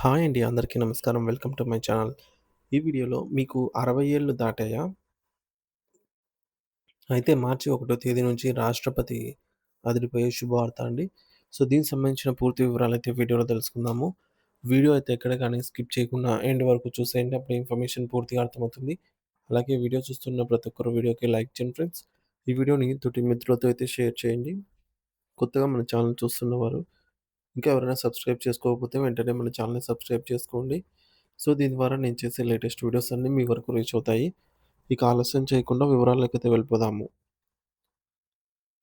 Hi అండి. అందరికీ నమస్కారం. Welcome to my channel. ఈ వీడియోలో మీకు 60 ఏళ్ళు దాటాయా? అయితే మార్చి 1 తేదీ నుంచి రాష్ట్రపతి అదిరిపోయే శుభవార్త అండి. దీనికి సంబంధించిన పూర్తి వివరాలైతే వీడియోలో తెలుసుకుందాము. వీడియో అయితే ఎక్కడ గాని స్కిప్ చేయకుండా ఎండ్ వరకు చూసేయండి. అప్పుడు ఇన్ఫర్మేషన్ పూర్తిగా అర్థమవుతుంది. అలాగే వీడియో చూస్తున్న ప్రతి ఒక్కరు వీడియోకి లైక్ చేయండి ఫ్రెండ్స్. ఈ వీడియోని తోటి మిత్రులతో అయితే షేర్ చేయండి. కొత్తగా మన ఛానల్ చూస్తున్నవారు ఇంకా ఎవరైనా సబ్స్క్రైబ్ చేసుకోకపోతే వెంటనే మన ఛానల్‌ని సబ్స్క్రైబ్ చేసుకోండి. దీని ద్వారా నేను చేసే లేటెస్ట్ వీడియోస్ అన్నీ మీ వరకు రీచ్ అవుతాయి. ఇక ఆలస్యం చేయకుండా వివరాల్లోకైతే వెళ్ళిపోదాము.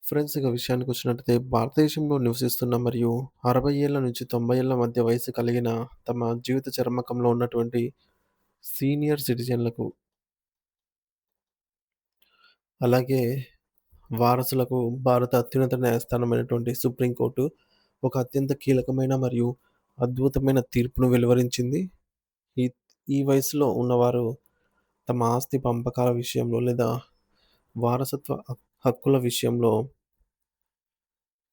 ఫ్రెండ్స్ ఇక విషయానికొచ్చినట్టయితే భారతదేశంలో నివసిస్తున్న మరియు 60 ఏళ్ల నుంచి 90 ఏళ్ల మధ్య వయస్సు కలిగిన తమ జీవిత చరమకంలో ఉన్నటువంటి సీనియర్ సిటిజన్‌లకు, అలాగే వారసులకు భారత అత్యున్నత న్యాయస్థానమైనటువంటి సుప్రీం కోర్టు ఒక అత్యంత కీలకమైన మరియు అద్భుతమైన తీర్పును వెలువరించింది. ఈ ఈ వయసులో ఉన్నవారు తమ ఆస్తి పంపకాల విషయంలో లేదా వారసత్వ హక్కుల విషయంలో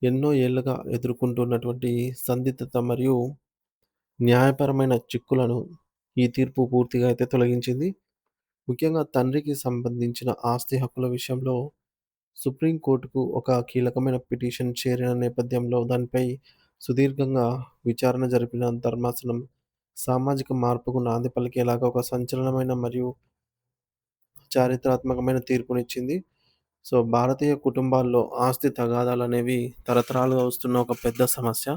ఎన్నో ఏళ్లుగా ఎదుర్కొంటున్నటువంటి సందిగ్ధత మరియు న్యాయపరమైన చిక్కులను ఈ తీర్పు పూర్తిగా అయితే తొలగించింది. ముఖ్యంగా తండ్రికి సంబంధించిన ఆస్తి హక్కుల విషయంలో సుప్రీం కోర్టుకు ఒక కీలకమైన పిటిషన్ చేరిన నేపథ్యంలో దానిపై సుదీర్ఘంగా విచారణ జరిపిన ధర్మాసనం సామాజిక మార్పుకు నాంది పలికేలాగా ఒక సంచలనమైన మరియు చారిత్రాత్మకమైన తీర్పునిచ్చింది. భారతీయ కుటుంబాల్లో ఆస్తి తగాదాలనేవి తరతరాలుగా వస్తున్న ఒక పెద్ద సమస్య.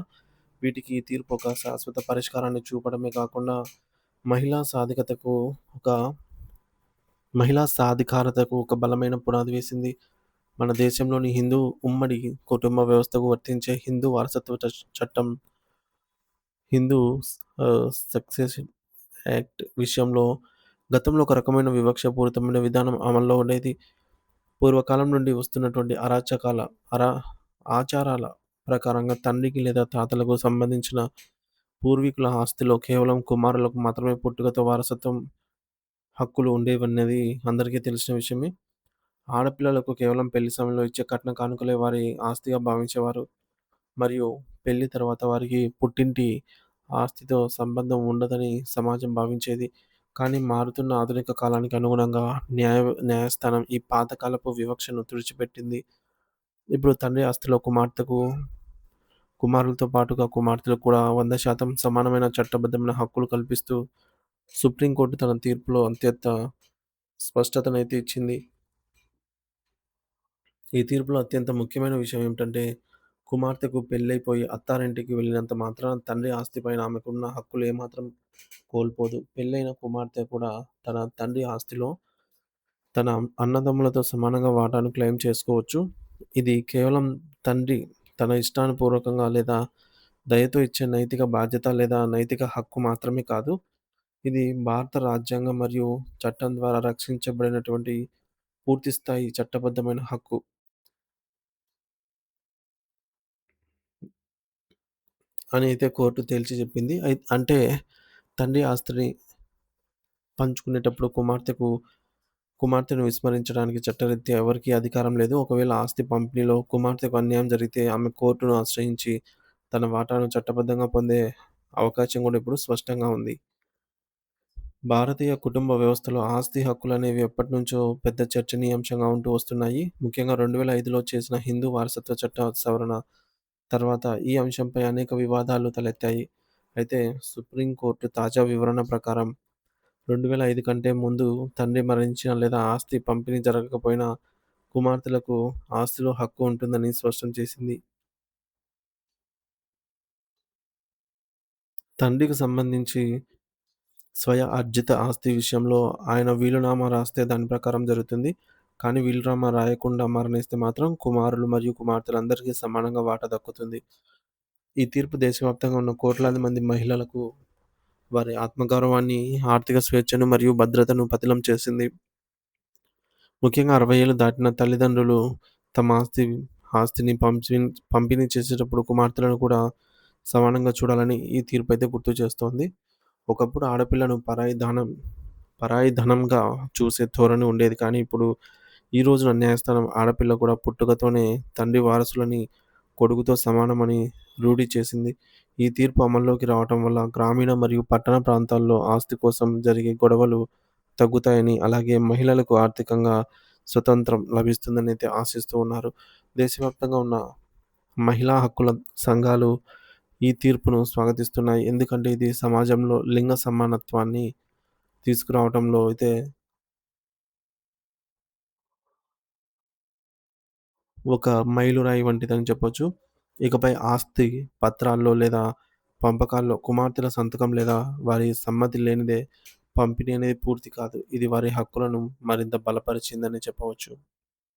వీటికి ఈ తీర్పు ఒక శాశ్వత పరిష్కారాన్ని చూపడమే కాకుండా, మహిళా సాధికతకు ఒక మహిళా సాధికారతకు ఒక బలమైన పునాది వేసింది. మన దేశంలోని హిందూ ఉమ్మడి కుటుంబ వ్యవస్థకు వర్తించే హిందూ వారసత్వ చట్టం, హిందూ సక్సెషన్ యాక్ట్ విషయంలో గతంలో ఒక రకమైన వివక్షపూరితమైన విధానం అమల్లో ఉండేది. పూర్వకాలం నుండి వస్తున్నటువంటి అరా ఆచారాల ప్రకారంగా తండ్రికి లేదా తాతలకు సంబంధించిన పూర్వీకుల ఆస్తిలో కేవలం కుమారులకు మాత్రమే పుట్టుకతో వారసత్వం హక్కులు ఉండేవన్నది అందరికీ తెలిసిన విషయమే. ఆడపిల్లలకు కేవలం పెళ్లి సమయంలో ఇచ్చే కట్న కానుకలే వారి ఆస్తిగా భావించేవారు. మరియు పెళ్లి తర్వాత వారికి పుట్టింటి ఆస్తితో సంబంధం ఉండదని సమాజం భావించేది. కానీ మారుతున్న ఆధునిక కాలానికి అనుగుణంగా న్యాయస్థానం ఈ పాతకాలపు వివక్షను తుడిచిపెట్టింది. ఇప్పుడు తండ్రి ఆస్తిలో కుమారులతో పాటుగా కుమార్తెలకు కూడా 100% సమానమైన చట్టబద్ధమైన హక్కులు కల్పిస్తూ సుప్రీంకోర్టు తన తీర్పులో అత్యంత స్పష్టతనైతే ఇచ్చింది. ఈ తీర్పులో అత్యంత ముఖ్యమైన విషయం ఏమిటంటే, కుమార్తెకు పెళ్లైపోయి అత్తారింటికి వెళ్ళినంత మాత్రాన తండ్రి ఆస్తిపైన ఆమెకున్న హక్కులు ఏమాత్రం కోల్పోదు. పెళ్లైన కుమార్తె కూడా తన తండ్రి ఆస్తిలో తన అన్నదమ్ములతో సమానంగా వాటాను క్లెయిమ్ చేసుకోవచ్చు. ఇది కేవలం తండ్రి తన ఇష్టానుపూర్వకంగా లేదా దయతో ఇచ్చే నైతిక బాధ్యత లేదా నైతిక హక్కు మాత్రమే కాదు. ఇది భారత రాజ్యాంగం మరియు చట్టం ద్వారా రక్షించబడినటువంటి పూర్తిస్థాయి చట్టబద్ధమైన హక్కు అని అయితే కోర్టు తేల్చి చెప్పింది. అంటే తండ్రి ఆస్తిని పంచుకునేటప్పుడు కుమార్తెను విస్మరించడానికి చట్టరీత్యా ఎవరికీ అధికారం లేదు. ఒకవేళ ఆస్తి పంపిణీలో కుమార్తెకు అన్యాయం జరిగితే ఆమె కోర్టును ఆశ్రయించి తన వాటాను చట్టబద్ధంగా పొందే అవకాశం కూడా ఇప్పుడు స్పష్టంగా ఉంది. భారతీయ కుటుంబ వ్యవస్థలో ఆస్తి హక్కులనేవి ఎప్పటినుంచో పెద్ద చర్చనీయాంశంగా ఉంటూ వస్తున్నాయి. ముఖ్యంగా 2005లో చేసిన హిందూ వారసత్వ చట్ట సవరణ తర్వాత ఈ అంశంపై అనేక వివాదాలు తలెత్తాయి. అయితే సుప్రీంకోర్టు తాజా వివరణ ప్రకారం 2005 కంటే ముందు తండ్రి మరణించినా లేదా ఆస్తి పంపిణీ జరగకపోయినా కుమార్తెలకు ఆస్తిలో హక్కు ఉంటుందని స్పష్టం చేసింది. తండ్రికి సంబంధించి స్వయ అర్జిత ఆస్తి విషయంలో ఆయన వీలునామా రాస్తే దాని ప్రకారం జరుగుతుంది. కానీ వీలునామా రాయకుండా మరణిస్తే మాత్రం కుమారులు మరియు కుమార్తెలందరికీ సమానంగా వాటా దక్కుతుంది. ఈ తీర్పు దేశవ్యాప్తంగా ఉన్న కోట్లాది మంది మహిళలకు వారి ఆత్మగౌరవాన్ని, ఆర్థిక స్వేచ్ఛను మరియు భద్రతను పదిలం చేసింది. ముఖ్యంగా 60 ఏళ్లు దాటిన తల్లిదండ్రులు తమ ఆస్తిని పంపిణీ చేసేటప్పుడు కుమార్తెలను కూడా సమానంగా చూడాలని ఈ తీర్పయితే గుర్తు చేస్తోంది. ఒకప్పుడు ఆడపిల్లను పరాయి ధనంగా చూసే ధోరణి ఉండేది. కానీ ఇప్పుడు ఈ రోజున న్యాయస్థానం ఆడపిల్ల కూడా పుట్టుకతోనే తండ్రి వారసులని కొడుకుతో సమానమని రూఢి చేసింది. ఈ తీర్పు అమల్లోకి రావటం వల్ల గ్రామీణ మరియు పట్టణ ప్రాంతాల్లో ఆస్తి కోసం జరిగే గొడవలు తగ్గుతాయని, అలాగే మహిళలకు ఆర్థికంగా స్వతంత్రం లభిస్తుందనైతే ఆశిస్తూ ఉన్నారు. దేశవ్యాప్తంగా ఉన్న మహిళా హక్కుల సంఘాలు ఈ తీర్పును స్వాగతిస్తున్నాయి. ఎందుకంటే ఇది సమాజంలో లింగ సమానత్వాన్ని తీసుకురావటంలో అయితే ఒక మైలురాయి వంటిదని చెప్పొచ్చు. ఇకపై ఆస్తి పత్రాల్లో లేదా పంపకాల్లో కుమార్తెల సంతకం లేదా వారి సమ్మతి లేనిదే పంపిణీ అనేది పూర్తి కాదు. ఇది వారి హక్కులను మరింత బలపరిచిందని చెప్పవచ్చు.